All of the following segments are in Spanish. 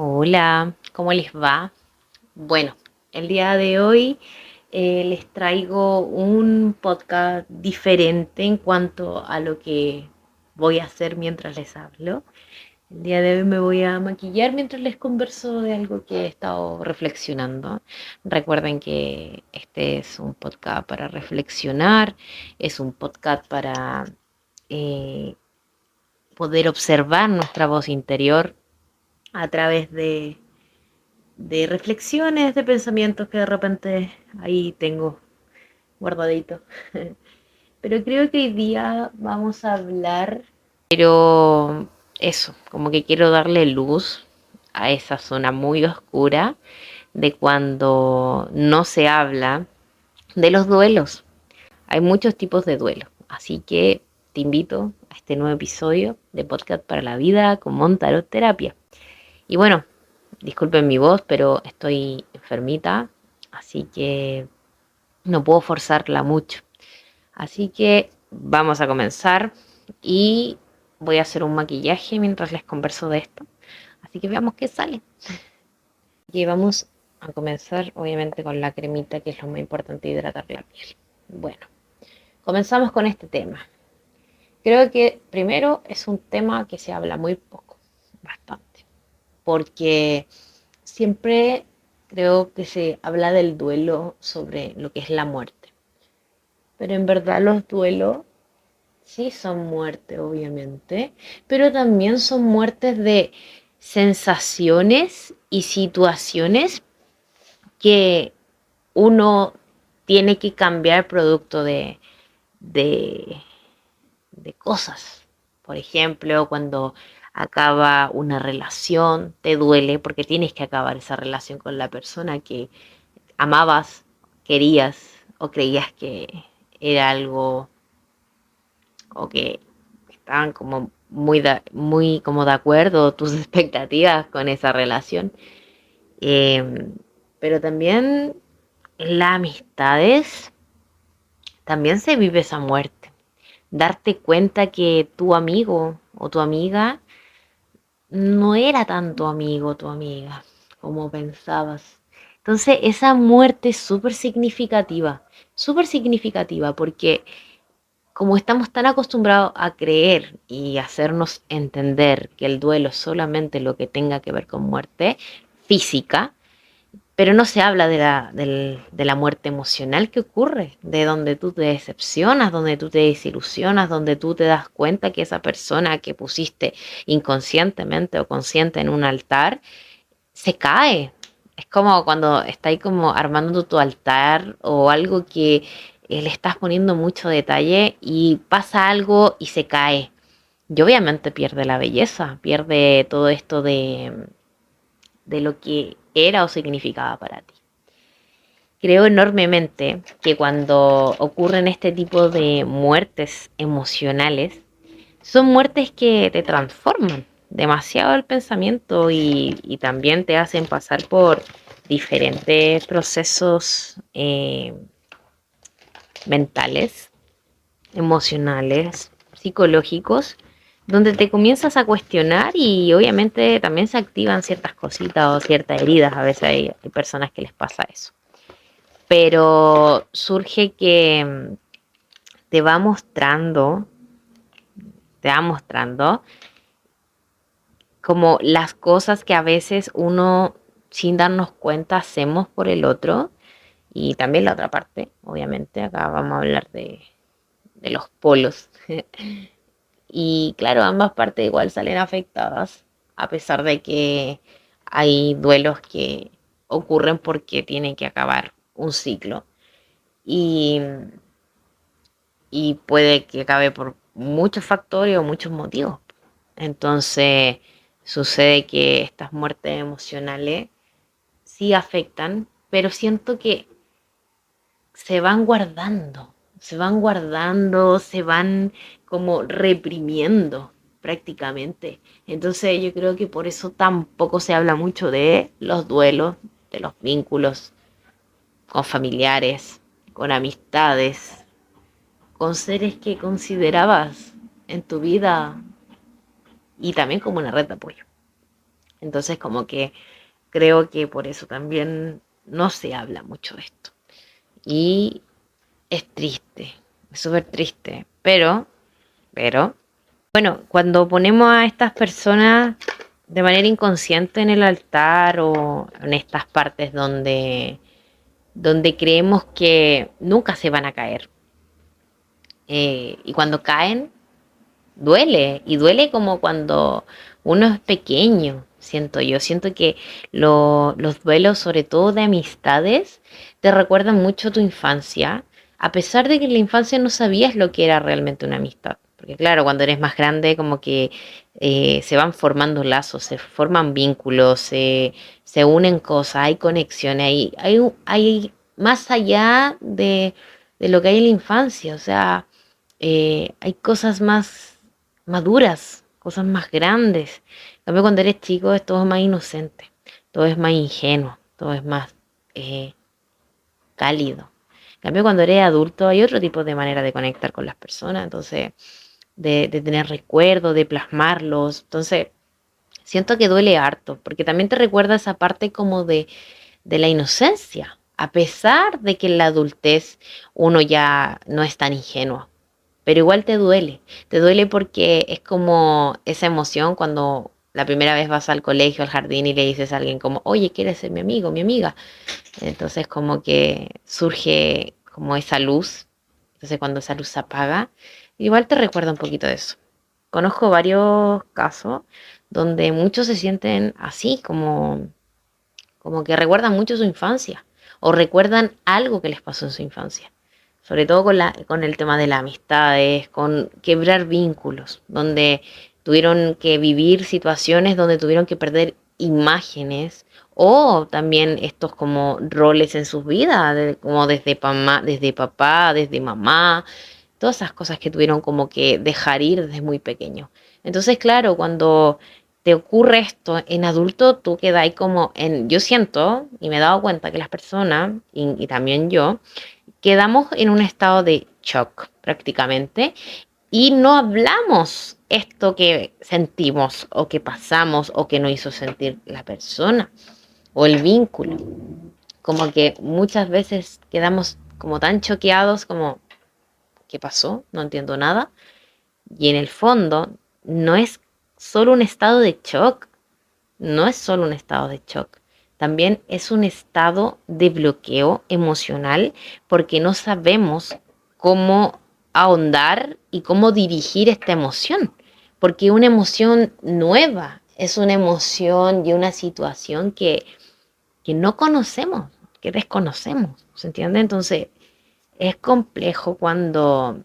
Hola, ¿cómo les va? Bueno, el día de hoy les traigo un podcast diferente en cuanto a lo que voy a hacer mientras les hablo. El día de hoy me voy a maquillar mientras les converso de algo que he estado reflexionando. Recuerden que este es un podcast para reflexionar, es un podcast para eh, poder observar nuestra voz interior a través de reflexiones, de pensamientos que de repente ahí tengo guardadito. Pero creo que hoy día vamos a hablar, pero eso, como que quiero darle luz a esa zona muy oscura de cuando no se habla de los duelos. Hay muchos tipos de duelo, así que te invito a este nuevo episodio de Podcast para la Vida con Montarot Terapia. Y bueno, disculpen mi voz, pero estoy enfermita, así que no puedo forzarla mucho. Así que vamos a comenzar y voy a hacer un maquillaje mientras les converso de esto. Así que veamos qué sale. Y vamos a comenzar obviamente con la cremita, que es lo más importante, hidratar la piel. Bueno, comenzamos con este tema. Creo que primero es un tema que se habla muy poco, bastante, porque siempre creo que se habla del duelo sobre lo que es la muerte. Pero en verdad los duelos sí son muerte, obviamente, pero también son muertes de sensaciones y situaciones que uno tiene que cambiar producto de, de cosas. Por ejemplo, cuando acaba una relación, te duele porque tienes que acabar esa relación con la persona que amabas, querías o creías que era algo o que estaban como muy como de acuerdo tus expectativas con esa relación. Eh, pero también en las amistades también se vive esa muerte. Darte cuenta que tu amigo o tu amiga no era tanto amigo o tu amiga como pensabas. Entonces esa muerte es súper significativa porque como estamos tan acostumbrados a creer y hacernos entender que el duelo es solamente lo que tenga que ver con muerte física, pero no se habla de la muerte emocional que ocurre, de donde tú te decepcionas, donde tú te desilusionas, donde tú te das cuenta que esa persona que pusiste inconscientemente o consciente en un altar se cae. Es como cuando estáis como armando tu altar o algo que le estás poniendo mucho detalle y pasa algo y se cae. Y obviamente pierde la belleza, pierde todo esto de lo que era o significaba para ti. Creo enormemente que cuando ocurren este tipo de muertes emocionales, son muertes que te transforman demasiado el pensamiento y también te hacen pasar por diferentes procesos mentales, emocionales, psicológicos, donde te comienzas a cuestionar y obviamente también se activan ciertas cositas o ciertas heridas. A veces hay personas que les pasa eso. Pero surge que te va mostrando, te va mostrando como las cosas que a veces uno sin darnos cuenta hacemos por el otro y también la otra parte, obviamente, acá vamos a hablar de los polos. Y claro, ambas partes igual salen afectadas, a pesar de que hay duelos que ocurren porque tiene que acabar un ciclo. Y, y puede que acabe por muchos factores o muchos motivos. Entonces, sucede que estas muertes emocionales sí afectan, pero siento que se van como reprimiendo prácticamente. Entonces yo creo que por eso tampoco se habla mucho de los duelos, de los vínculos con familiares, con amistades, con seres que considerabas en tu vida y también como una red de apoyo. Entonces como que creo que por eso también no se habla mucho de esto. Y es triste, es súper triste. Pero, bueno, cuando ponemos a estas personas de manera inconsciente en el altar o en estas partes donde creemos que nunca se van a caer, y cuando caen, duele, y duele como cuando uno es pequeño, siento yo. Siento que los duelos, sobre todo de amistades, te recuerdan mucho tu infancia, a pesar de que en la infancia no sabías lo que era realmente una amistad. Porque claro, cuando eres más grande, como que se van formando lazos, se forman vínculos, se unen cosas, hay conexiones, hay más allá de lo que hay en la infancia. O sea, hay cosas más maduras, cosas más grandes. En cambio, cuando eres chico es todo más inocente, todo es más ingenuo, todo es más eh, cálido. En cambio, cuando eres adulto hay otro tipo de manera de conectar con las personas, entonces, de tener recuerdos, de plasmarlos. Entonces, siento que duele harto, porque también te recuerda esa parte como de la inocencia, a pesar de que en la adultez uno ya no es tan ingenuo, pero igual te duele porque es como esa emoción cuando la primera vez vas al colegio, al jardín y le dices a alguien como, oye, ¿quieres ser mi amigo, mi amiga? Entonces como que surge como esa luz, entonces cuando esa luz se apaga, igual te recuerda un poquito de eso. Conozco varios casos donde muchos se sienten así, como que recuerdan mucho su infancia o recuerdan algo que les pasó en su infancia. Sobre todo con el tema de las amistades, con quebrar vínculos, donde tuvieron que vivir situaciones donde tuvieron que perder imágenes o también estos como roles en sus vidas, como desde papá, desde mamá, todas esas cosas que tuvieron como que dejar ir desde muy pequeño. Entonces, claro, cuando te ocurre esto en adulto, tú quedas ahí como yo siento y me he dado cuenta que las personas, y también yo, quedamos en un estado de shock prácticamente y no hablamos esto que sentimos o que pasamos o que nos hizo sentir la persona o el vínculo. Como que muchas veces quedamos como tan choqueados como, ¿qué pasó? No entiendo nada. Y en el fondo no es solo un estado de shock, no es solo un estado de shock, también es un estado de bloqueo emocional porque no sabemos cómo ahondar y cómo dirigir esta emoción, porque es una emoción nueva, es una emoción y una situación que no conocemos, que desconocemos, ¿se entiende? Entonces es complejo cuando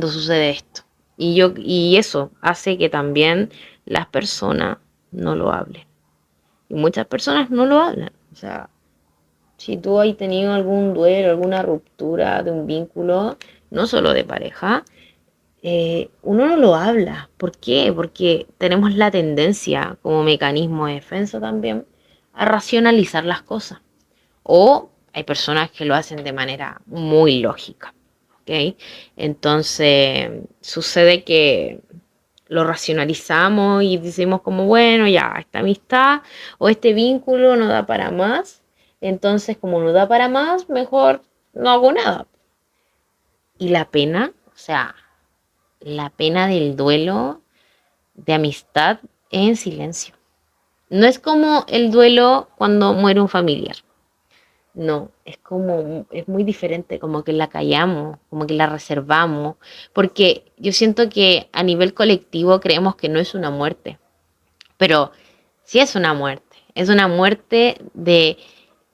sucede esto. Y eso hace que también las personas no lo hablen. Y muchas personas no lo hablan. O sea, si tú has tenido algún duelo, alguna ruptura de un vínculo, no solo de pareja, uno no lo habla. ¿Por qué? Porque tenemos la tendencia, como mecanismo de defensa también, a racionalizar las cosas. O hay personas que lo hacen de manera muy lógica. ¿Ok? Entonces, sucede que lo racionalizamos y decimos como, bueno, ya, esta amistad o este vínculo no da para más, entonces como no da para más, mejor no hago nada. Y la pena, o sea, la pena del duelo de amistad es en silencio. No es como el duelo cuando muere un familiar. No, es muy diferente, como que la callamos, como que la reservamos, porque yo siento que a nivel colectivo creemos que no es una muerte, pero sí es una muerte de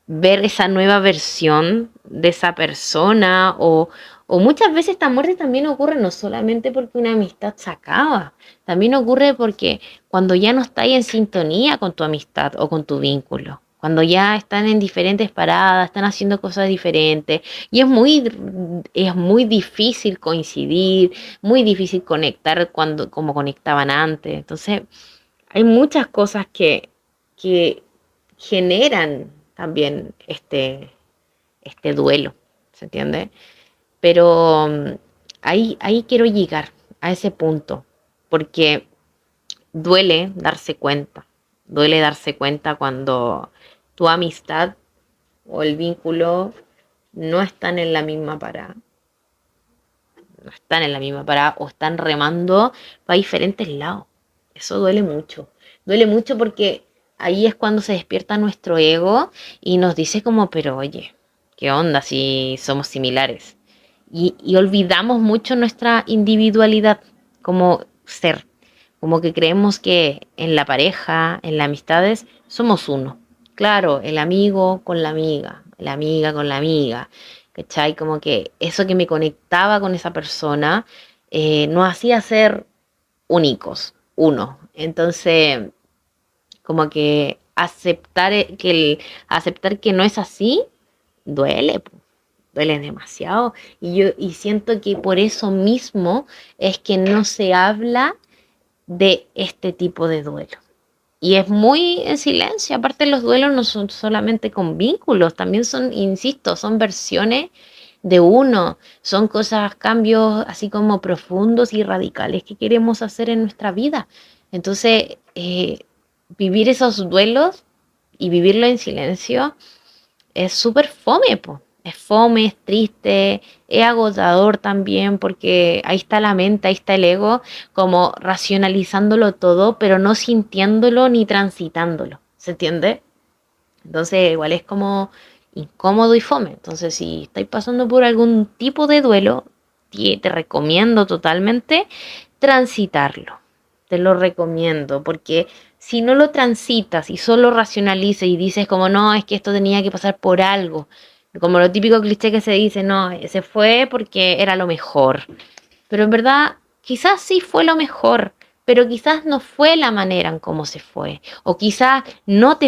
ver esa nueva versión de esa persona o muchas veces esta muerte también ocurre no solamente porque una amistad se acaba, también ocurre porque cuando ya no estáis en sintonía con tu amistad o con tu vínculo, cuando ya están en diferentes paradas, están haciendo cosas diferentes y es muy difícil coincidir, muy difícil conectar como conectaban antes. Entonces, hay muchas cosas que generan también este duelo, ¿se entiende? Pero ahí quiero llegar a ese punto, porque duele darse cuenta, Duele darse cuenta cuando tu amistad o el vínculo no están en la misma parada. No están en la misma parada o están remando para diferentes lados. Eso duele mucho. Duele mucho porque ahí es cuando se despierta nuestro ego y nos dice como, pero oye, ¿qué onda si somos similares? Y olvidamos mucho nuestra individualidad como ser. Como que creemos que en la pareja, en las amistades, somos uno. Claro, el amigo con la amiga con la amiga, ¿cachai? Como que eso que me conectaba con esa persona nos hacía ser únicos, uno. Entonces, como que aceptar que no es así, duele, po, duele demasiado. Y siento que por eso mismo es que no se habla de este tipo de duelo. Y es muy en silencio. Aparte, los duelos no son solamente con vínculos, también son, insisto, son versiones de uno, son cosas, cambios así como profundos y radicales que queremos hacer en nuestra vida. Entonces, vivir esos duelos y vivirlo en silencio es súper fome, po. Es fome, es triste, es agotador también porque ahí está la mente, ahí está el ego, como racionalizándolo todo, pero no sintiéndolo ni transitándolo. ¿Se entiende? Entonces igual es como incómodo y fome. Entonces si estáis pasando por algún tipo de duelo, te recomiendo totalmente transitarlo. Te lo recomiendo porque si no lo transitas y solo racionalizas y dices como no, es que esto tenía que pasar por algo, como lo típico cliché que se dice, no, se fue porque era lo mejor. Pero en verdad, quizás sí fue lo mejor, pero quizás no fue la manera en cómo se fue. O quizás no te,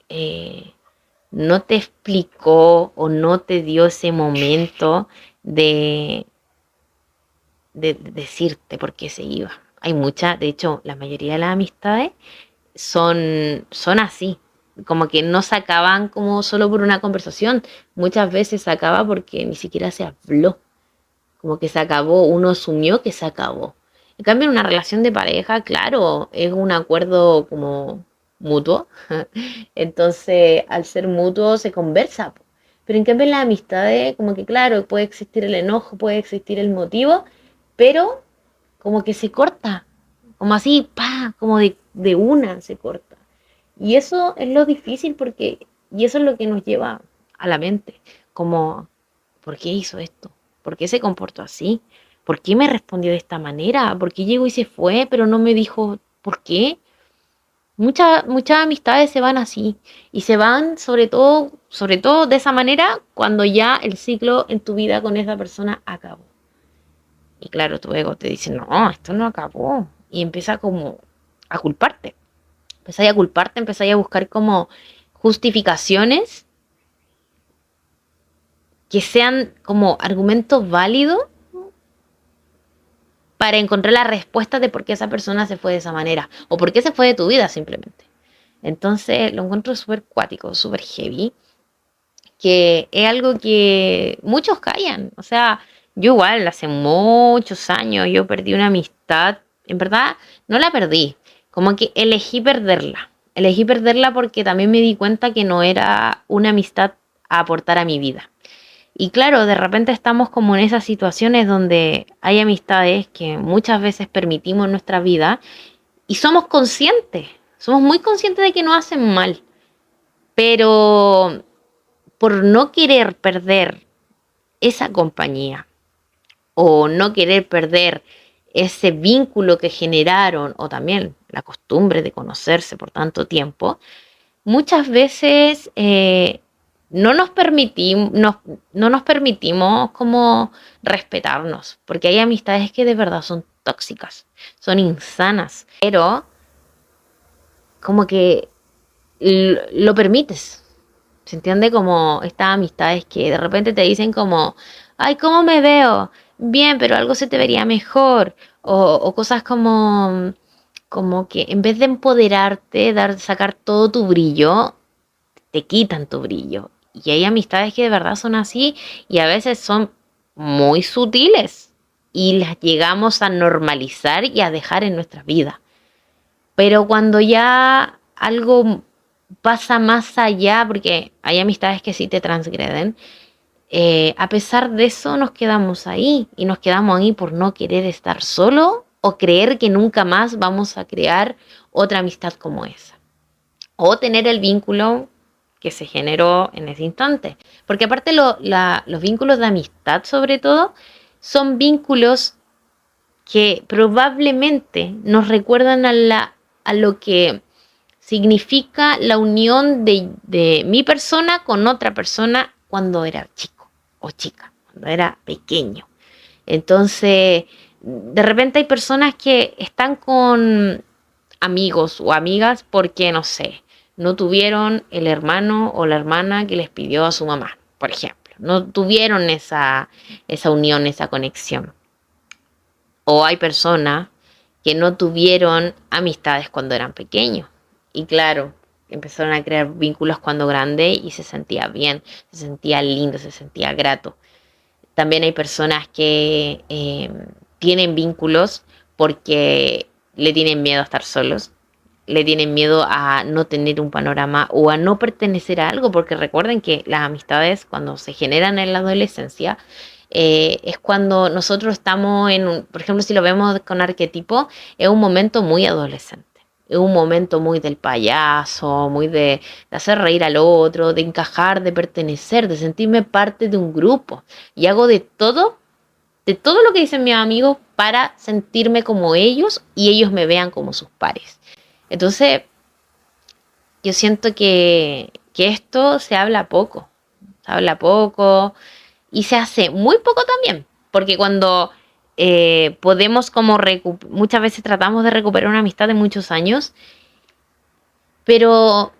eh, no te explicó o no te dio ese momento de, de decirte por qué se iba. Hay muchas, de hecho, la mayoría de las amistades son así, como que no se acaban como solo por una conversación, muchas veces se acaba porque ni siquiera se habló, como que se acabó, uno asumió que se acabó. En cambio, en una relación de pareja, claro, es un acuerdo como mutuo, entonces al ser mutuo se conversa, po. Pero en cambio en las amistades, como que claro, puede existir el enojo, puede existir el motivo, pero como que se corta, como así, pa, como de una se corta. Y eso es lo difícil porque, y eso es lo que nos lleva a la mente, como, ¿por qué hizo esto? ¿Por qué se comportó así? ¿Por qué me respondió de esta manera? ¿Por qué llegó y se fue, pero no me dijo por qué? Muchas amistades se van así y se van sobre todo de esa manera cuando ya el ciclo en tu vida con esa persona acabó. Y claro, tu ego te dice, no, esto no acabó. Y empieza como a culparte. Empezáis a culparte, empezáis a buscar como justificaciones que sean como argumentos válidos para encontrar la respuesta de por qué esa persona se fue de esa manera o por qué se fue de tu vida simplemente. Entonces lo encuentro súper cuático, súper heavy, que es algo que muchos callan. O sea, yo igual hace muchos años yo perdí una amistad, en verdad no la perdí, como que elegí perderla. Elegí perderla porque también me di cuenta que no era una amistad a aportar a mi vida. Y claro, de repente estamos como en esas situaciones donde hay amistades que muchas veces permitimos en nuestra vida y somos muy conscientes de que nos hacen mal, pero por no querer perder esa compañía o no querer perder ese vínculo que generaron o también la costumbre de conocerse por tanto tiempo, muchas veces no nos permitimos como respetarnos, porque hay amistades que de verdad son tóxicas, son insanas, pero como que lo permites. ¿Se entiende? Como estas amistades que de repente te dicen como, ay, ¿cómo me veo? Bien, pero algo se te vería mejor. O cosas como que en vez de empoderarte, sacar todo tu brillo, te quitan tu brillo. Y hay amistades que de verdad son así y a veces son muy sutiles y las llegamos a normalizar y a dejar en nuestras vidas. Pero cuando ya algo pasa más allá, porque hay amistades que sí te transgreden, a pesar de eso nos quedamos ahí y nos quedamos ahí por no querer estar solo o creer que nunca más vamos a crear otra amistad como esa o tener el vínculo que se generó en ese instante. Porque aparte los vínculos de amistad sobre todo son vínculos que probablemente nos recuerdan a lo que significa la unión de mi persona con otra persona cuando era chico o chica, cuando era pequeño. Entonces, de repente hay personas que están con amigos o amigas porque, no sé, no tuvieron el hermano o la hermana que les pidió a su mamá, por ejemplo. No tuvieron esa unión, esa conexión. O hay personas que no tuvieron amistades cuando eran pequeños. Y claro, empezaron a crear vínculos cuando grande y se sentía bien, se sentía lindo, se sentía grato. También hay personas que tienen vínculos porque le tienen miedo a estar solos, le tienen miedo a no tener un panorama o a no pertenecer a algo, porque recuerden que las amistades cuando se generan en la adolescencia es cuando nosotros estamos por ejemplo, si lo vemos con arquetipo, es un momento muy adolescente. Es un momento muy del payaso, muy de hacer reír al otro, de encajar, de pertenecer, de sentirme parte de un grupo. Y hago de todo lo que dicen mis amigos para sentirme como ellos y ellos me vean como sus pares. Entonces, yo siento que esto se habla poco y se hace muy poco también, porque cuando podemos como muchas veces tratamos de recuperar una amistad de muchos años, pero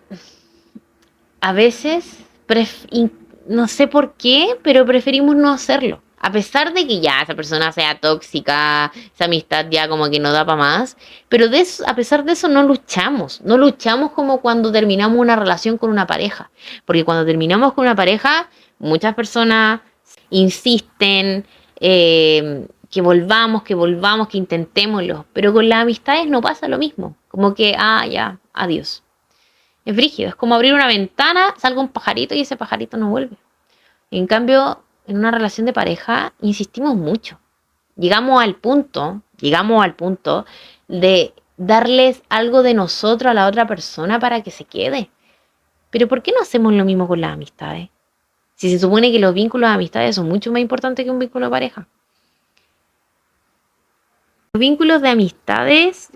a veces, no sé por qué, pero preferimos no hacerlo. A pesar de que ya esa persona sea tóxica, esa amistad ya como que no da para más, pero a pesar de eso no luchamos como cuando terminamos una relación con una pareja, porque cuando terminamos con una pareja, muchas personas insisten que volvamos, que intentémoslo, pero con las amistades no pasa lo mismo, como que, ya, adiós. Es brígido, es como abrir una ventana, salga un pajarito y ese pajarito no vuelve. En cambio, en una relación de pareja, insistimos mucho. Llegamos al punto de darles algo de nosotros a la otra persona para que se quede. Pero ¿por qué no hacemos lo mismo con las amistades? Si se supone que los vínculos de amistades son mucho más importantes que un vínculo de pareja. Los vínculos de amistades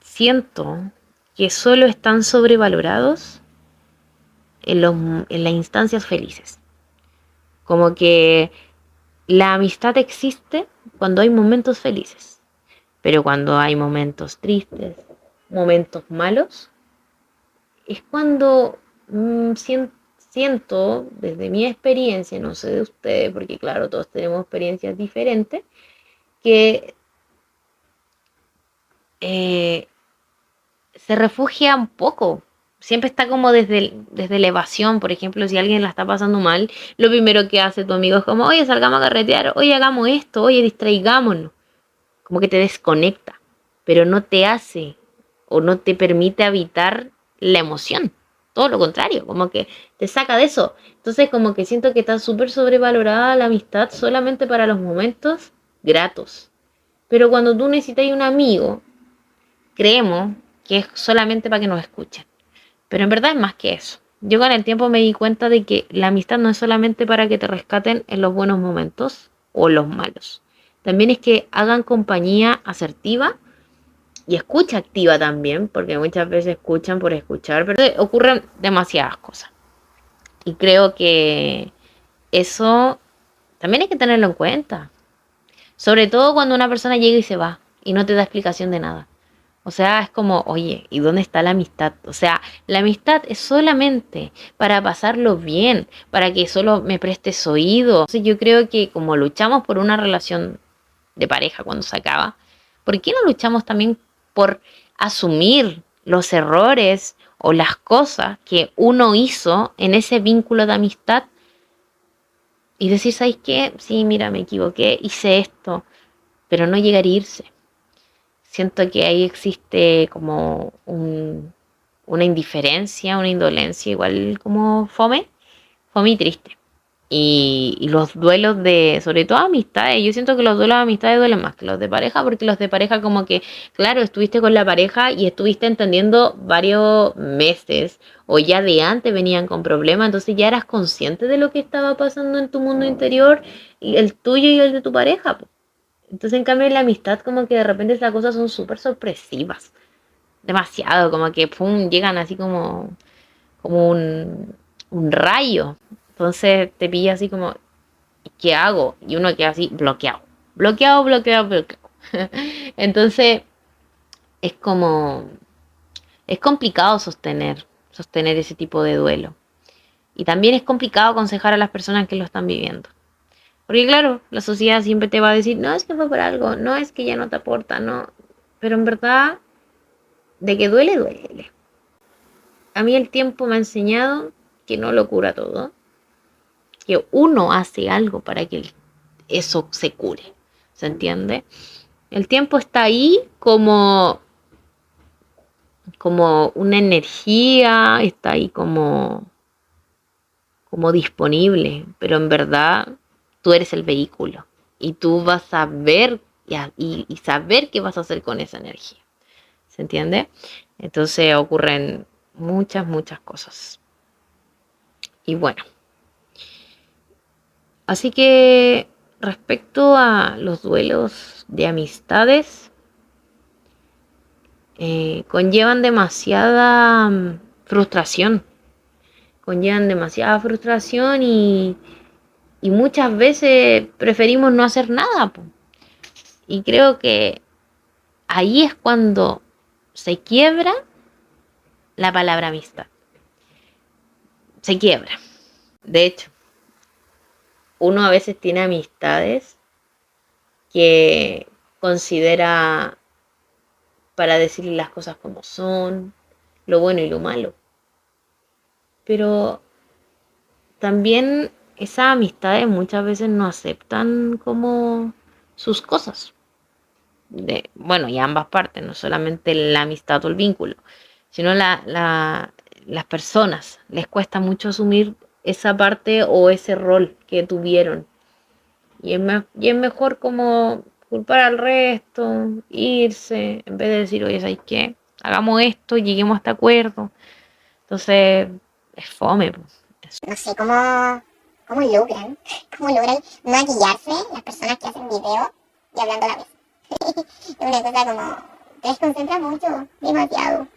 siento que solo están sobrevalorados en las instancias felices. Como que la amistad existe cuando hay momentos felices, pero cuando hay momentos tristes, momentos malos, es cuando siento desde mi experiencia, no sé de ustedes, porque claro, todos tenemos experiencias diferentes, que se refugia un poco. Siempre está como desde la evasión. Por ejemplo, si alguien la está pasando mal, lo primero que hace tu amigo es como, oye, salgamos a carretear, oye, hagamos esto, oye, distraigámonos. Como que te desconecta, pero no te hace o no te permite habitar la emoción. Todo lo contrario, como que te saca de eso. Entonces, como que siento que está súper sobrevalorada la amistad solamente para los momentos gratos. Pero cuando tú necesitas un amigo, creemos que es solamente para que nos escuchen. Pero en verdad es más que eso. Yo con el tiempo me di cuenta de que la amistad no es solamente para que te rescaten en los buenos momentos o los malos. También es que hagan compañía asertiva y escucha activa también, porque muchas veces escuchan por escuchar, pero ocurren demasiadas cosas. Y creo que eso también hay que tenerlo en cuenta. Sobre todo cuando una persona llega y se va y no te da explicación de nada. O sea, es como, oye, ¿y dónde está la amistad? O sea, la amistad es solamente para pasarlo bien, para que solo me prestes oído. Entonces yo creo que como luchamos por una relación de pareja cuando se acaba, ¿por qué no luchamos también por asumir los errores o las cosas que uno hizo en ese vínculo de amistad y decir, ¿sabes qué? Sí, mira, me equivoqué, hice esto. pero no llegar a irse. Siento que ahí existe como una indiferencia, una indolencia, igual como fome y triste. Y los duelos de, sobre todo amistades, yo siento que los duelos de amistades duelen más que los de pareja, porque los de pareja como que, claro, estuviste con la pareja y estuviste entendiendo varios meses, o ya de antes venían con problemas, entonces ya eras consciente de lo que estaba pasando en tu mundo interior, y el tuyo y el de tu pareja. Entonces, en cambio, en la amistad, como que de repente esas cosas son súper sorpresivas. Demasiado, como que pum, llegan así como un rayo. Entonces te pilla así como, ¿qué hago? Y uno queda así bloqueado. Bloqueado, bloqueado, bloqueado. Entonces, es como, es complicado sostener ese tipo de duelo. Y también es complicado aconsejar a las personas que lo están viviendo. Porque claro, la sociedad siempre te va a decir, no, es que fue por algo, no, es que ya no te aporta, no. Pero en verdad, de que duele, duele. A mí el tiempo me ha enseñado que no lo cura todo, que uno hace algo para que eso se cure, ¿se entiende? El tiempo está ahí como una energía, está ahí como disponible, pero en verdad tú eres el vehículo y tú vas a ver y saber qué vas a hacer con esa energía, ¿se entiende? Entonces ocurren muchas cosas. Y bueno, así que respecto a los duelos de amistades, conllevan demasiada frustración, y muchas veces preferimos no hacer nada, po. Y creo que ahí es cuando se quiebra la palabra amistad. Se quiebra. De hecho, uno a veces tiene amistades que considera para decirle las cosas como son, lo bueno y lo malo. Pero también esas amistades muchas veces no aceptan como sus cosas. Bueno, y ambas partes, no solamente la amistad o el vínculo, sino las personas. Les cuesta mucho asumir esa parte o ese rol que tuvieron. Y es mejor como culpar al resto, irse, en vez de decir, oye, ¿sabes qué? Hagamos esto, lleguemos a este acuerdo. Entonces, es fome, pues. No sé cómo logran maquillarse las personas que hacen video y hablando a la vez. Es una cosa como, te desconcentra mucho, demasiado. Es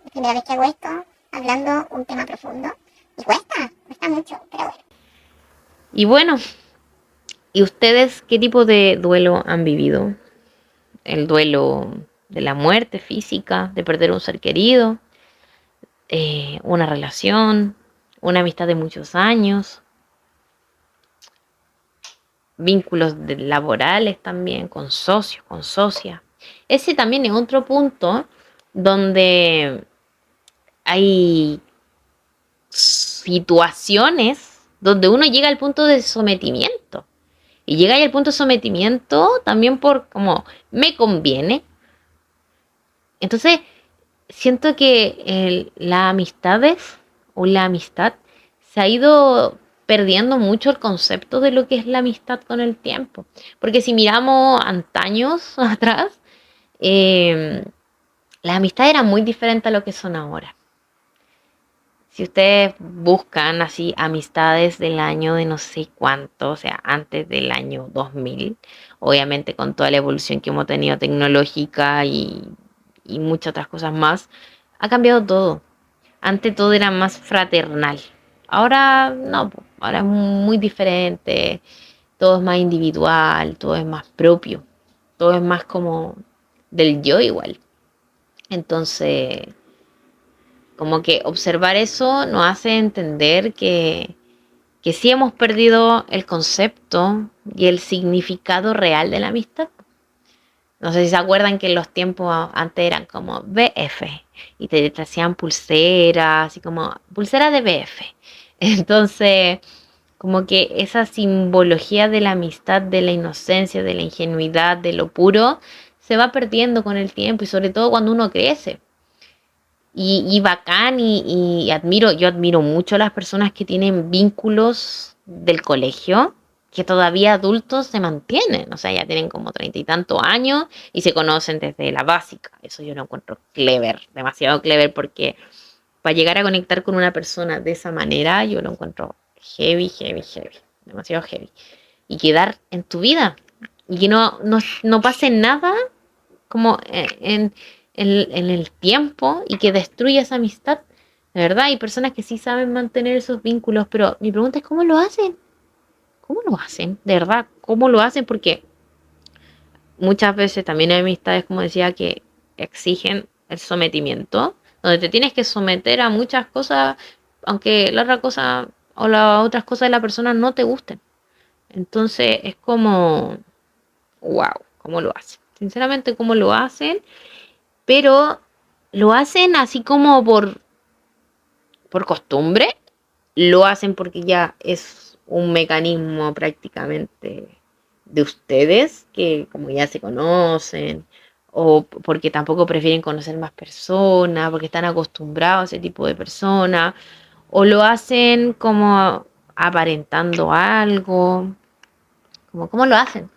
la primera vez que hago esto, hablando un tema profundo. Y cuesta mucho, pero bueno. Y bueno, ¿y ustedes qué tipo de duelo han vivido? El duelo de la muerte física, de perder un ser querido, una relación, una amistad de muchos años, vínculos laborales también, con socios, con socias. Ese también es otro punto donde hay situaciones donde uno llega al punto de sometimiento. Y llega ahí al punto de sometimiento también por como me conviene. Entonces, siento que las amistades o la amistad se ha ido perdiendo mucho el concepto de lo que es la amistad con el tiempo. Porque si miramos antaños atrás, las amistades eran muy diferentes a lo que son ahora. Si ustedes buscan así amistades del año de no sé cuánto, o sea, antes del año 2000, obviamente con toda la evolución que hemos tenido tecnológica y muchas otras cosas más, ha cambiado todo. Antes todo era más fraternal. Ahora no, ahora es muy diferente, todo es más individual, todo es más propio, todo es más como del yo igual. Entonces, como que observar eso nos hace entender que sí hemos perdido el concepto y el significado real de la amistad. No sé si se acuerdan que en los tiempos antes eran como BF y te hacían pulseras, así como pulseras de BF. Entonces, Como que esa simbología de la amistad, de la inocencia, de la ingenuidad, de lo puro, se va perdiendo con el tiempo y sobre todo cuando uno crece. Y bacán y admiro, yo admiro mucho a las personas que tienen vínculos del colegio, que todavía adultos se mantienen, o sea, ya tienen como 30 y tantos años y se conocen desde la básica. Eso yo lo encuentro clever, demasiado clever, porque para llegar a conectar con una persona de esa manera, yo lo encuentro heavy, heavy, heavy, demasiado heavy. Y quedar en tu vida y que no pase nada como en el tiempo y que destruya esa amistad. De verdad, hay personas que sí saben mantener esos vínculos, pero mi pregunta es ¿cómo lo hacen? ¿Cómo lo hacen? De verdad, ¿cómo lo hacen? Porque muchas veces también hay amistades, como decía, que exigen el sometimiento, donde te tienes que someter a muchas cosas, aunque la otra cosa o las otras cosas de la persona no te gusten. Entonces es como, wow, ¿cómo lo hacen? Sinceramente, ¿cómo lo hacen? Pero lo hacen así como por costumbre, lo hacen porque ya es un mecanismo prácticamente de ustedes, que como ya se conocen, o porque tampoco prefieren conocer más personas, porque están acostumbrados a ese tipo de personas, o lo hacen como aparentando algo, como cómo lo hacen.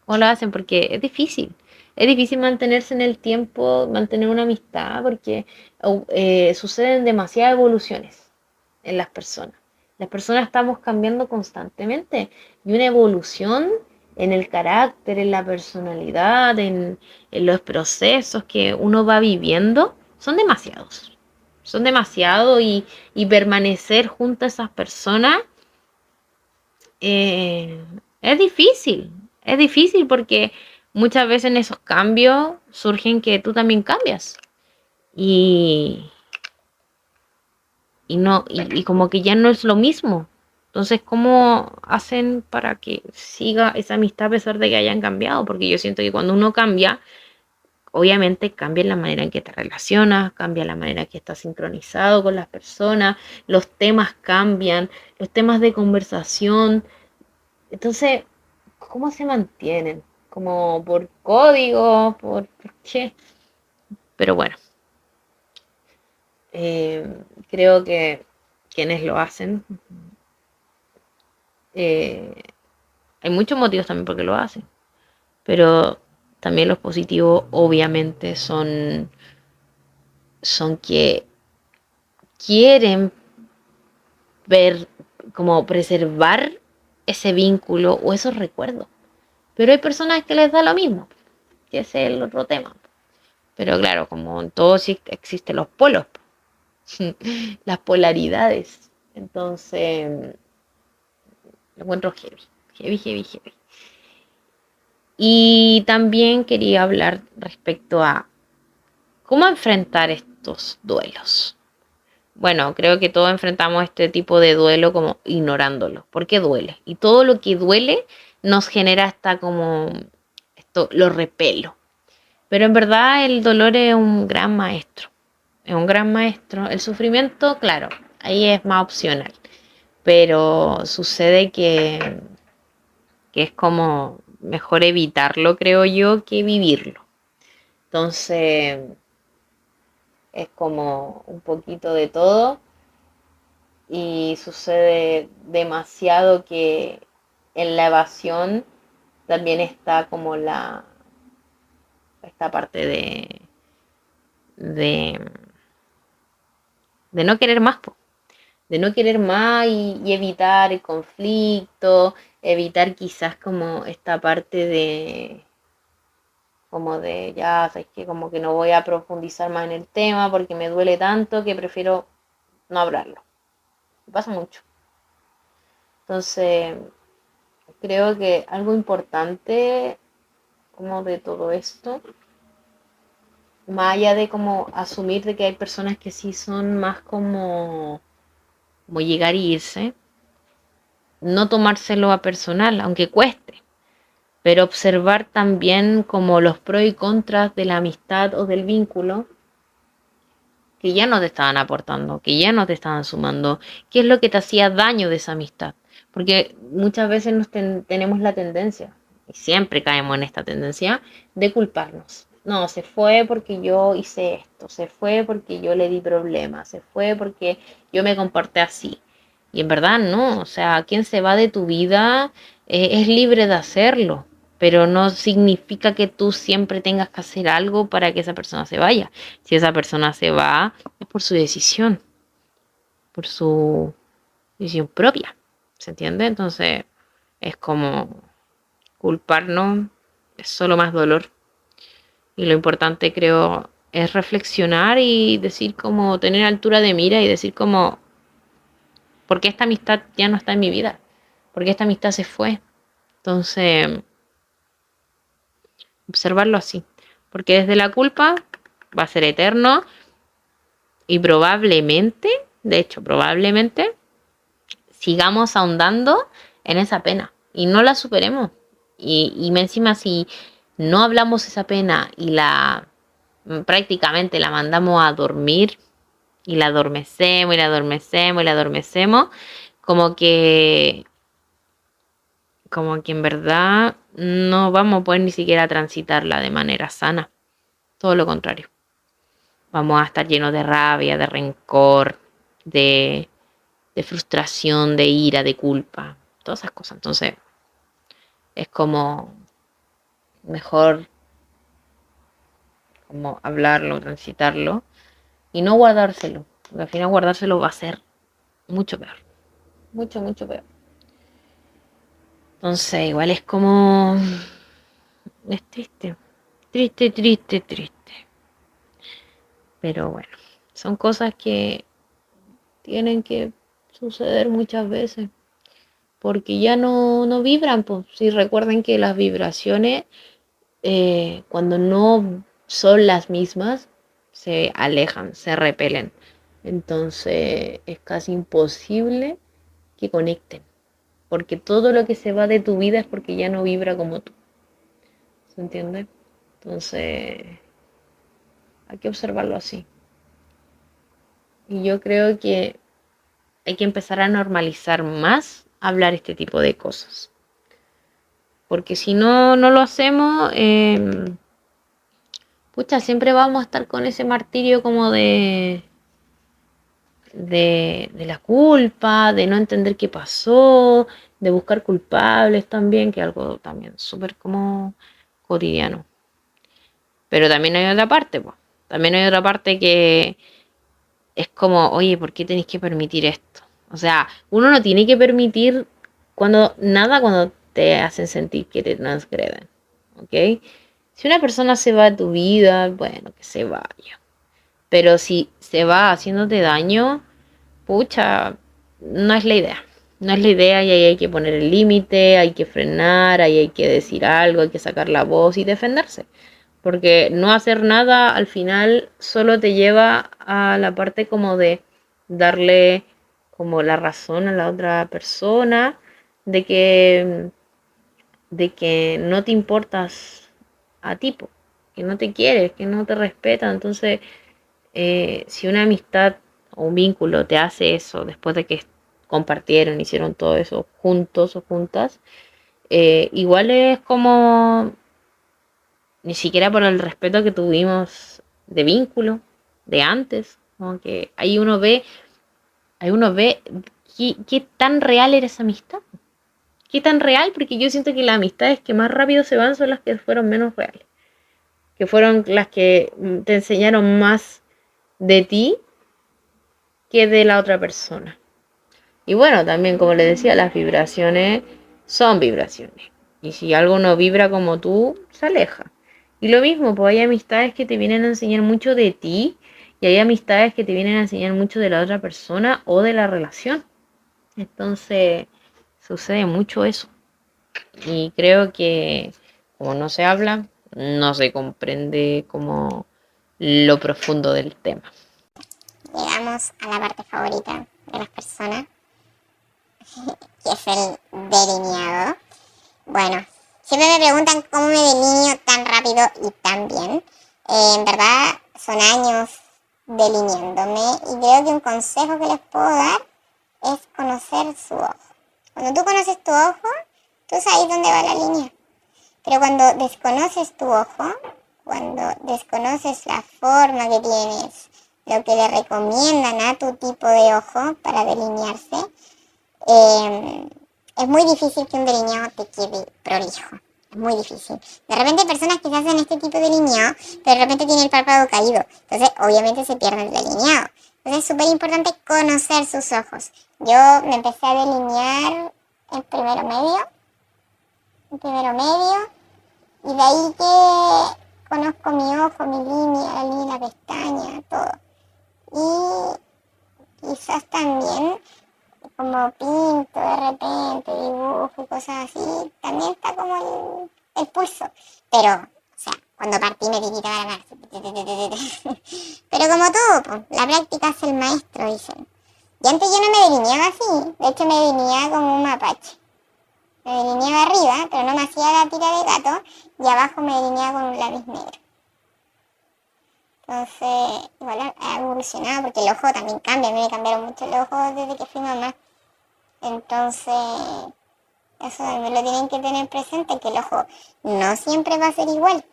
¿Cómo lo hacen? Porque es difícil. Es difícil mantenerse en el tiempo, mantener una amistad, porque suceden demasiadas evoluciones en las personas. Las personas estamos cambiando constantemente y una evolución en el carácter, en la personalidad, en los procesos que uno va viviendo, son demasiados. Son demasiados y permanecer junto a esas personas eh, es difícil porque muchas veces en esos cambios surgen que tú también cambias y, y como que ya no es lo mismo. Entonces, ¿cómo hacen para que siga esa amistad a pesar de que hayan cambiado? Porque yo siento que cuando uno cambia, obviamente cambia la manera en que te relacionas, cambia la manera en que estás sincronizado con las personas, los temas cambian, los temas de conversación. Entonces, ¿cómo se mantienen? ¿Como por código? ¿Por qué? Pero bueno, creo que quienes lo hacen, eh, hay muchos motivos también por qué lo hacen, pero también los positivos obviamente son que quieren ver, como preservar ese vínculo o esos recuerdos. Pero hay personas que les da lo mismo, que ese es el otro tema. Pero claro, como en todo sí existen los polos, las polaridades. Entonces, lo encuentro heavy, heavy, heavy, heavy. Y también quería hablar respecto a cómo enfrentar estos duelos. Bueno, creo que todos enfrentamos este tipo de duelo como ignorándolo, porque duele. Y todo lo que duele nos genera hasta como esto, lo repelo. Pero en verdad el dolor es un gran maestro. Es un gran maestro. El sufrimiento, claro, ahí es más opcional. Pero sucede que es como mejor evitarlo, creo yo, que vivirlo. Entonces, es como un poquito de todo y sucede demasiado que en la evasión también está como esta parte de, de no querer más, po. De no querer más y evitar el conflicto, evitar quizás como esta parte de como de ya, sabes que como que no voy a profundizar más en el tema porque me duele tanto que prefiero no hablarlo. Me pasa mucho. Entonces, creo que algo importante como de todo esto, más allá de como asumir de que hay personas que sí son más como llegar y irse, no tomárselo a personal, aunque cueste, pero observar también como los pros y contras de la amistad o del vínculo que ya no te estaban aportando, que ya no te estaban sumando, qué es lo que te hacía daño de esa amistad. Porque muchas veces tenemos la tendencia, y siempre caemos en esta tendencia, de culparnos. No, se fue porque yo hice esto, se fue porque yo le di problemas, se fue porque yo me comporté así. Y en verdad no, o sea, quien se va de tu vida es libre de hacerlo, pero no significa que tú siempre tengas que hacer algo para que esa persona se vaya. Si esa persona se va, es por su decisión, por su decisión propia, ¿se entiende? Entonces es como culparnos, es solo más dolor. Y lo importante creo es reflexionar y decir como tener altura de mira y decir como, ¿por qué esta amistad ya no está en mi vida? ¿Por qué esta amistad se fue? Entonces, observarlo así. Porque desde la culpa va a ser eterno y probablemente, de hecho, probablemente, sigamos ahondando en esa pena y no la superemos. Y encima si no hablamos esa pena y la prácticamente la mandamos a dormir y la adormecemos y la adormecemos y la adormecemos, como que como que en verdad no vamos a poder ni siquiera transitarla de manera sana. Todo lo contrario. Vamos a estar llenos de rabia, de rencor, de frustración, de ira, de culpa, todas esas cosas. Entonces, es como mejor como hablarlo, transitarlo y no guardárselo. Porque al final guardárselo va a ser mucho peor. Mucho, mucho peor. Entonces, igual es como... Es triste. Triste, triste, triste. Pero bueno, son cosas que tienen que suceder muchas veces. Porque ya no vibran. Pues. Si recuerden que las vibraciones, cuando no son las mismas, se alejan, se repelen. Entonces es casi imposible que conecten. Porque todo lo que se va de tu vida es porque ya no vibra como tú. ¿Se entiende? Entonces hay que observarlo así. Y yo creo que hay que empezar a normalizar más hablar este tipo de cosas. Porque si no lo hacemos, pucha, siempre vamos a estar con ese martirio como de la culpa, de no entender qué pasó, de buscar culpables también, que es algo también súper como cotidiano. Pero también hay otra parte, pues. También hay otra parte que es como, oye, ¿por qué tenéis que permitir esto? O sea, uno no tiene que permitir cuando te hacen sentir que te transgreden, ¿ok? Si una persona se va de tu vida, bueno, que se vaya. Pero si se va haciéndote daño, pucha, no es la idea. No es la idea y ahí hay que poner el límite, hay que frenar, ahí hay que decir algo, hay que sacar la voz y defenderse. Porque no hacer nada al final solo te lleva a la parte como de darle como la razón a la otra persona de que no te importas a tipo, que no te quieres, que no te respeta. Entonces, si una amistad o un vínculo te hace eso después de que compartieron, hicieron todo eso juntos o juntas, igual es como ni siquiera por el respeto que tuvimos de vínculo, de antes, como que ahí uno ve qué tan real era esa amistad. Qué tan real, porque yo siento que las amistades que más rápido se van son las que fueron menos reales. Que fueron las que te enseñaron más de ti que de la otra persona. Y bueno, también como les decía, las vibraciones son vibraciones. Y si algo no vibra como tú, se aleja. Y lo mismo, pues hay amistades que te vienen a enseñar mucho de ti y hay amistades que te vienen a enseñar mucho de la otra persona o de la relación. Entonces, sucede mucho eso. Y creo que como no se habla, no se comprende como lo profundo del tema. Llegamos a la parte favorita de las personas, que es el delineado. Bueno, siempre me preguntan cómo me delineio tan rápido y tan bien. En verdad son años delineándome y creo que un consejo que les puedo dar es conocer su ojo. Cuando tú conoces tu ojo, tú sabes dónde va la línea. Pero cuando desconoces tu ojo, cuando desconoces la forma que tienes, lo que le recomiendan a tu tipo de ojo para delinearse, es muy difícil que un delineado te quede prolijo. Es muy difícil. De repente hay personas que se hacen este tipo de delineado, pero de repente tiene el párpado caído. Entonces, obviamente se pierde el delineado. Entonces, es súper importante conocer sus ojos. Yo me empecé a delinear en primero medio, y de ahí que conozco mi ojo, mi línea, la línea de la pestaña, todo. Y quizás también, como pinto de repente, dibujo y cosas así, también está como el pulso. Pero, o sea, cuando partí me tiritaba la mano. Pero como todo, pues, la práctica es el maestro, dicen. Y antes yo no me delineaba así, de hecho me delineaba como un mapache. Me delineaba arriba, pero no me hacía la tira de gato, y abajo me delineaba con un lápiz negro. Entonces, igual ha evolucionado porque el ojo también cambia. A mí me cambiaron mucho el ojo desde que fui mamá. Entonces, eso también lo tienen que tener presente, que el ojo no siempre va a ser igual.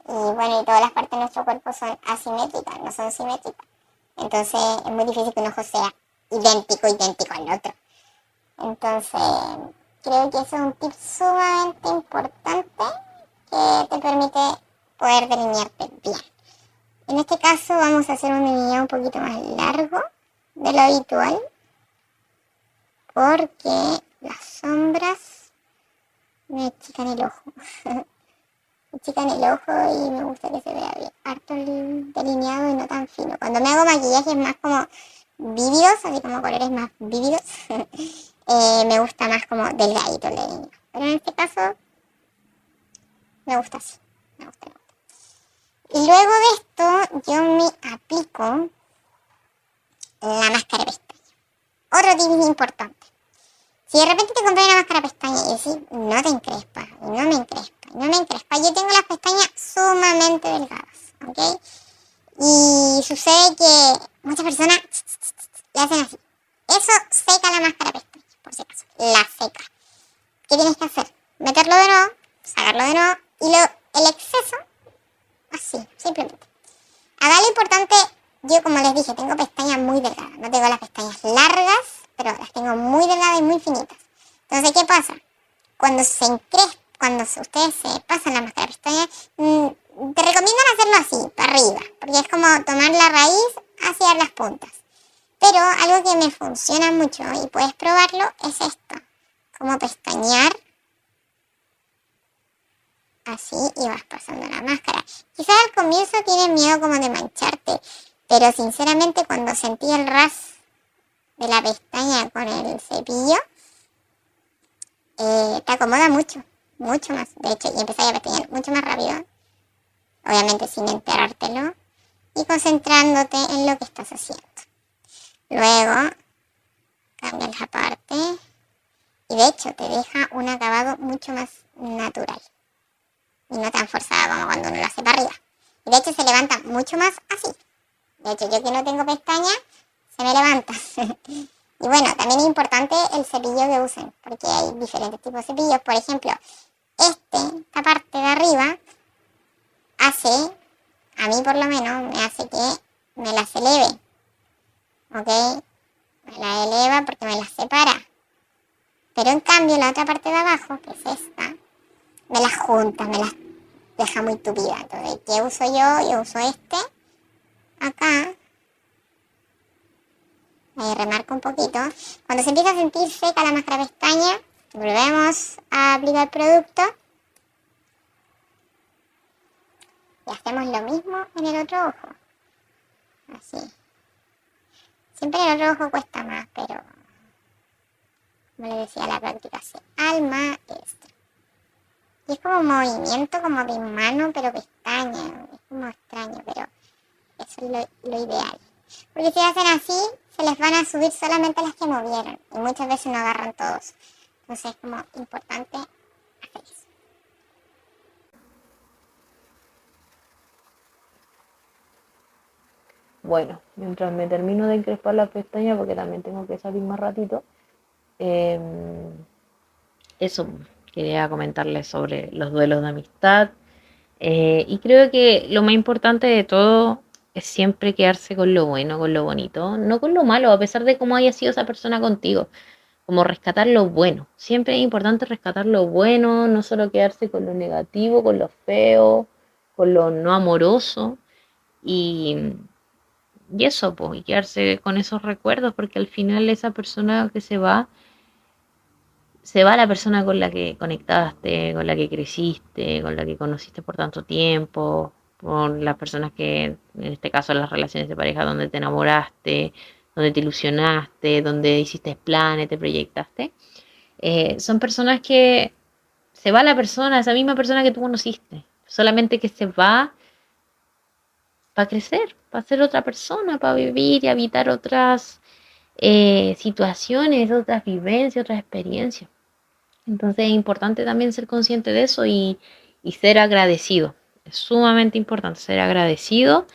Y bueno, y todas las partes de nuestro cuerpo son asimétricas, no son simétricas. Entonces, es muy difícil que un ojo sea idéntico al otro. Entonces, creo que eso es un tip sumamente importante que te permite poder delinearte bien. En este caso vamos a hacer un delineado un poquito más largo de lo habitual, porque las sombras me achican el ojo. Me achican el ojo y me gusta que se vea bien harto el delineado y no tan fino. Cuando me hago maquillajes más como vívidos, así como colores más vívidos, me gusta más como delgadito el delineado. Pero en este caso me gusta así, me gusta. Y luego de esto yo me aplico la máscara de pestaña. Otro tip importante. Si de repente te compras una máscara de pestaña y decís, no te encrespa, y no me encrespa, y no me encrespa, yo tengo las pestañas sumamente delgadas, ¿ok? Y sucede que muchas personas le hacen así. Eso seca la máscara de pestaña, por si acaso. La seca. ¿Qué tienes que hacer? Meterlo de nuevo, sacarlo de nuevo, y el exceso, así, simplemente. Acá lo importante, yo como les dije, tengo pestañas muy delgadas. No tengo las pestañas largas, pero las tengo muy delgadas y muy finitas. Entonces, ¿qué pasa? Cuando ustedes se pasan la máscara de pestañas, te recomiendan hacerlo así, para arriba, porque es como tomar la raíz hacia las puntas. Pero algo que me funciona mucho y puedes probarlo es esto, como pestañear así y vas pasando la máscara. Quizás al comienzo tienes miedo como de mancharte, pero sinceramente cuando sentí el ras de la pestaña con el cepillo, te acomoda mucho, mucho más. De hecho, y empiezas a pestañear mucho más rápido, obviamente sin enterártelo, y concentrándote en lo que estás haciendo. Luego, cambias la parte, y de hecho te deja un acabado mucho más natural. Y no tan forzada como cuando uno lo hace para arriba. Y de hecho se levanta mucho más así. De hecho, yo que no tengo pestañas, se me levanta. Y bueno, también es importante el cepillo que usen, porque hay diferentes tipos de cepillos. Por ejemplo, esta parte de arriba hace, a mí por lo menos, me hace que me las eleve. ¿Ok? Me la eleva porque me las separa. Pero en cambio, la otra parte de abajo, que es esta, me las junta, me las deja muy tupida. Entonces, ¿qué uso yo? Yo uso este, acá. Ahí remarco un poquito. Cuando se empieza a sentir seca la máscara de pestaña, volvemos a aplicar producto. Y hacemos lo mismo en el otro ojo. Así. Siempre el otro ojo cuesta más, pero como les decía, la práctica hace al maestro. Y es como un movimiento como de mano, pero pestaña. Es como extraño, pero eso es lo ideal. Porque si hacen así, se les van a subir solamente las que movieron. Y muchas veces no agarran todos. Entonces es como importante hacer eso. Bueno, mientras me termino de encrespar las pestañas, porque también tengo que salir más ratito, eh, eso quería comentarles sobre los duelos de amistad. Y creo que lo más importante de todo es siempre quedarse con lo bueno, con lo bonito, no con lo malo, a pesar de cómo haya sido esa persona contigo, como rescatar lo bueno. Siempre es importante rescatar lo bueno, no solo quedarse con lo negativo, con lo feo, con lo no amoroso y, y eso, pues, y quedarse con esos recuerdos, porque al final esa persona que se va la persona con la que conectaste, con la que creciste, con la que conociste por tanto tiempo, con las personas que, en este caso, las relaciones de pareja donde te enamoraste, donde te ilusionaste, donde hiciste planes, te proyectaste. Son personas que se va la persona, esa misma persona que tú conociste, solamente que se va para crecer, para ser otra persona, para vivir y habitar otras situaciones, otras vivencias, otras experiencias. Entonces es importante también ser consciente de eso y ser agradecido. Es sumamente importante ser agradecido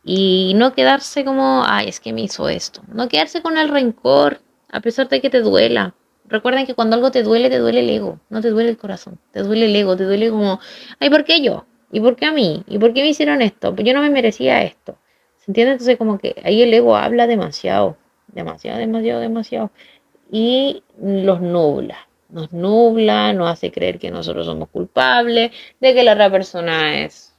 y no quedarse como, ay, es que me hizo esto. No quedarse con el rencor, a pesar de que te duela. Recuerden que cuando algo te duele el ego, no te duele el corazón, te duele el ego, te duele como, ay, ¿por qué yo? ¿Y por qué a mí? ¿Y por qué me hicieron esto? Pues yo no me merecía esto. ¿Se entiende? Entonces como que ahí el ego habla demasiado, demasiado, demasiado, demasiado y nos nubla, nos hace creer que nosotros somos culpables, de que la otra persona es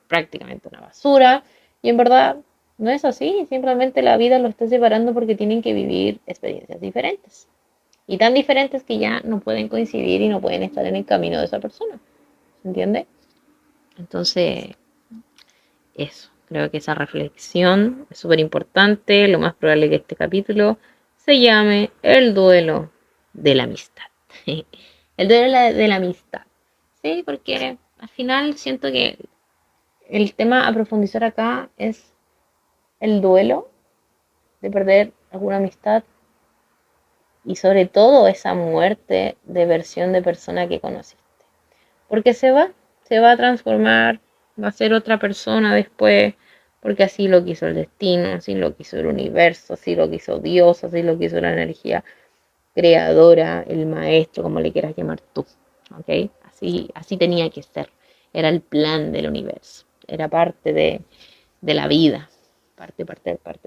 prácticamente una basura, y en verdad no es así, simplemente la vida lo está separando porque tienen que vivir experiencias diferentes, y tan diferentes que ya no pueden coincidir y no pueden estar en el camino de esa persona, ¿se entiende? Entonces, eso, creo que esa reflexión es súper importante. Lo más probable es que este capítulo se llame El duelo de la amistad. El duelo de la amistad. Sí, porque al final siento que el tema a profundizar acá es el duelo de perder alguna amistad y sobre todo esa muerte de versión de persona que conociste. Porque se va a transformar, va a ser otra persona después, porque así lo quiso el destino, así lo quiso el universo, así lo quiso Dios, así lo quiso la energía creadora, el maestro, como le quieras llamar tú, ¿ok? Así tenía que ser, era el plan del universo, era parte de la vida, parte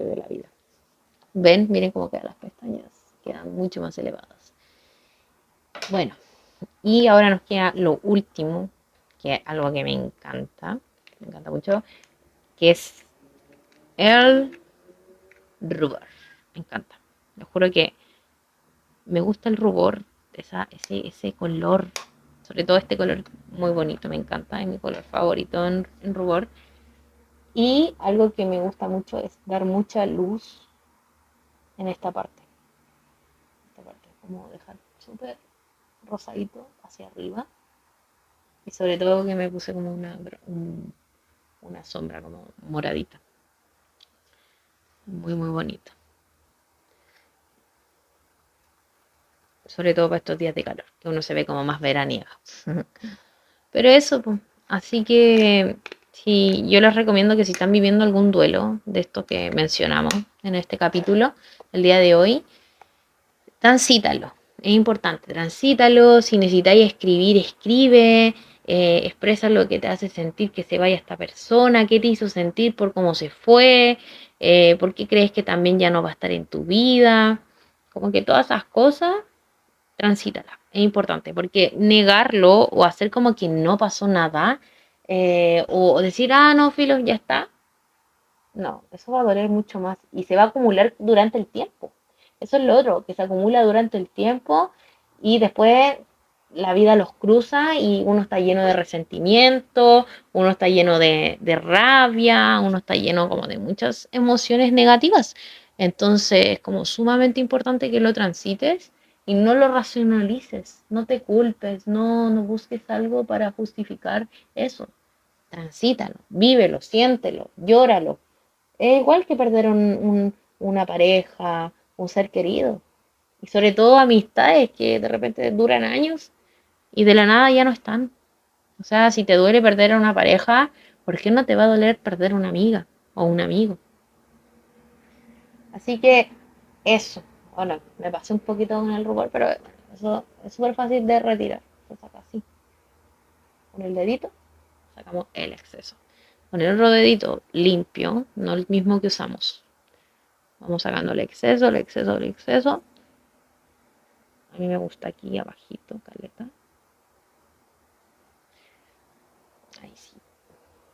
de la vida. ¿Ven? Miren cómo quedan las pestañas, quedan mucho más elevadas. Bueno, y ahora nos queda lo último, que es algo que me encanta mucho, que es el rubor. Me encanta. Les juro que me gusta el rubor, ese color, sobre todo este color muy bonito, me encanta, es mi color favorito en rubor. Y algo que me gusta mucho es dar mucha luz en esta parte. Esta parte, como dejar súper rosadito hacia arriba. Y sobre todo que me puse como una sombra como moradita. Muy, muy bonita. Sobre todo para estos días de calor, que uno se ve como más veraniega. Pero eso, pues. Así que sí, yo les recomiendo que si están viviendo algún duelo de esto que mencionamos en este capítulo, el día de hoy, transítalo. Es importante, transítalo. Si necesitáis escribir, escribe. Expresa lo que te hace sentir que se vaya esta persona, qué te hizo sentir por cómo se fue, por qué crees que también ya no va a estar en tu vida. Como que todas esas cosas, transítala. Es importante, porque negarlo o hacer como que no pasó nada, o decir, ah, no, filo, ya está, no, eso va a doler mucho más y se va a acumular durante el tiempo. Eso es lo otro, que se acumula durante el tiempo y después la vida los cruza y uno está lleno de resentimiento, uno está lleno de rabia, uno está lleno como de muchas emociones negativas. Entonces es como sumamente importante que lo transites y no lo racionalices, no te culpes, no busques algo para justificar eso. Transítalo, vívelo, siéntelo, llóralo, es igual que perder una pareja, un ser querido. Y sobre todo amistades que de repente duran años y de la nada ya no están. O sea, si te duele perder a una pareja, ¿por qué no te va a doler perder una amiga o un amigo? Así que eso. Bueno, me pasé un poquito con el rubor, pero eso es súper fácil de retirar. Se saca así. Con el dedito sacamos el exceso. Con el otro dedito limpio, no el mismo que usamos. Vamos sacando el exceso, el exceso, el exceso. A mí me gusta aquí abajito, caleta. Ahí sí.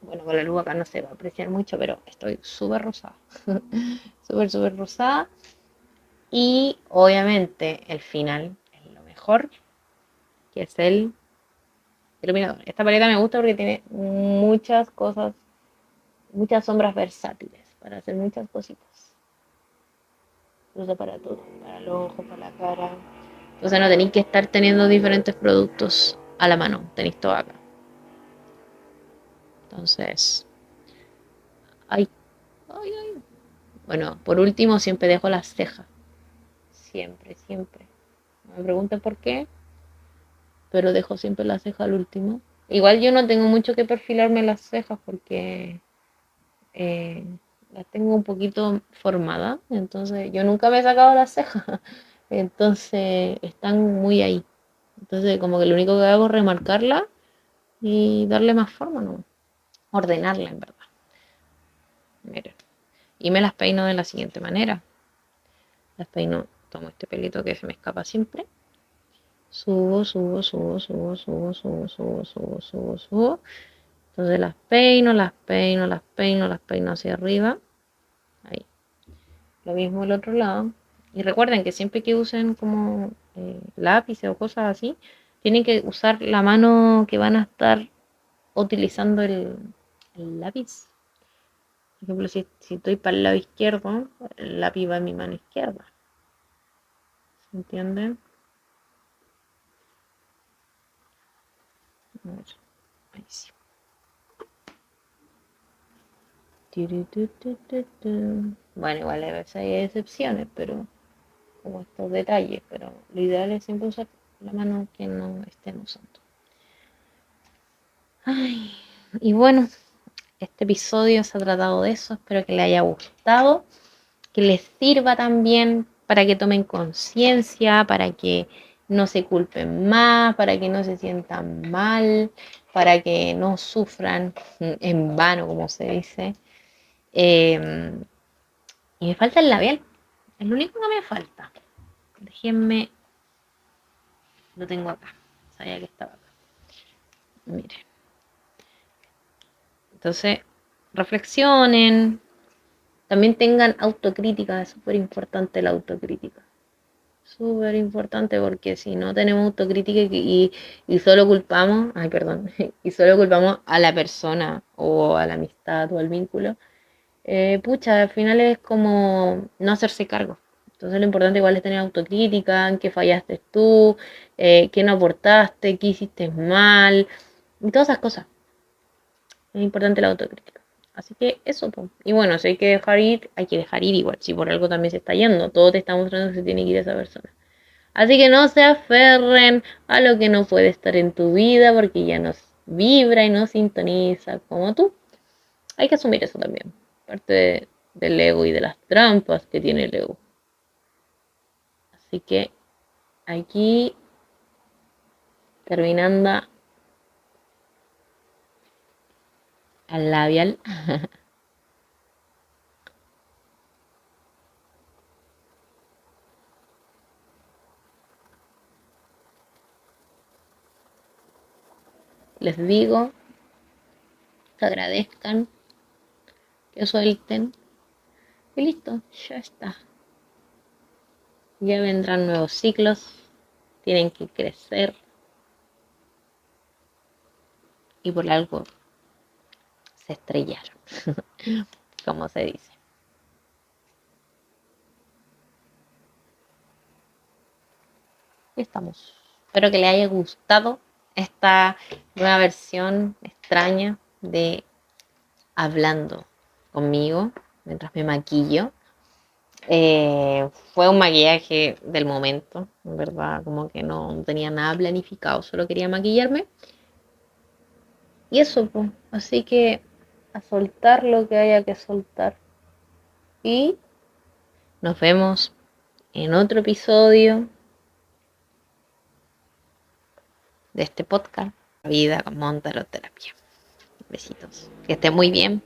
Bueno, con la luz acá no se va a apreciar mucho, pero estoy súper rosada. Súper, súper rosada. Y obviamente el final es lo mejor, que es el iluminador. Esta paleta me gusta porque tiene muchas cosas, muchas sombras versátiles para hacer muchas cositas. Usa para todo, para el ojo, para la cara. Entonces no tenéis que estar teniendo diferentes productos a la mano, tenéis todo acá. Entonces, ay, ay, ay. Bueno, por último siempre dejo las cejas. Siempre, siempre. No me pregunten por qué, pero dejo siempre la ceja al último. Igual yo no tengo mucho que perfilarme las cejas porque eh, las tengo un poquito formadas, entonces yo nunca me he sacado las cejas, entonces están muy ahí. Entonces como que lo único que hago es remarcarla y darle más forma, ¿no? Ordenarla en verdad. Miren. Y me las peino de la siguiente manera. Las peino, tomo este pelito que se me escapa siempre. Subo, subo, subo, subo, subo, subo, subo, subo, subo, subo. Entonces las peino, las peino, las peino, las peino hacia arriba. Ahí. Lo mismo el otro lado. Y recuerden que siempre que usen como lápices o cosas así, tienen que usar la mano que van a estar utilizando el lápiz. Por ejemplo, si estoy para el lado izquierdo, el lápiz va en mi mano izquierda. ¿Se entienden? A ver, ahí sí. Bueno, igual a veces hay excepciones, pero como estos detalles, pero lo ideal es siempre usar la mano que no estén usando. Ay, y bueno, este episodio se ha tratado de eso, espero que les haya gustado, que les sirva también para que tomen conciencia, para que no se culpen más, para que no se sientan mal, para que no sufran en vano, como se dice. Eh, y me falta el labial, es lo único que me falta. Déjenme, lo tengo acá, sabía que estaba acá. Miren. Entonces, reflexionen, también tengan autocrítica, es súper importante la autocrítica. Súper importante porque si no tenemos autocrítica y solo culpamos, ay, perdón, y solo culpamos a la persona o a la amistad o al vínculo, pucha, al final es como no hacerse cargo. Entonces lo importante igual es tener autocrítica, en qué fallaste tú, qué no aportaste, qué hiciste mal, y todas esas cosas. Es importante la autocrítica. Así que eso, pues. Y bueno, si hay que dejar ir, hay que dejar ir igual. Si por algo también se está yendo, todo te está mostrando que se tiene que ir esa persona. Así que no se aferren a lo que no puede estar en tu vida porque ya no vibra y no sintoniza como tú. Hay que asumir eso también. Del ego y de las trampas que tiene el ego. Así que aquí, terminando al labial. Les digo que agradezcan, que suelten y listo, ya está. Ya vendrán nuevos ciclos, tienen que crecer y por algo se estrellaron, como se dice. Y estamos. Espero que les haya gustado esta nueva versión extraña de hablando conmigo mientras me maquillo. Fue un maquillaje del momento, en verdad, como que no tenía nada planificado, solo quería maquillarme. Y eso, pues, así que a soltar lo que haya que soltar. Y Nos vemos en otro episodio de este podcast, Vida con Montaroterapia. Besitos. Que esté muy bien.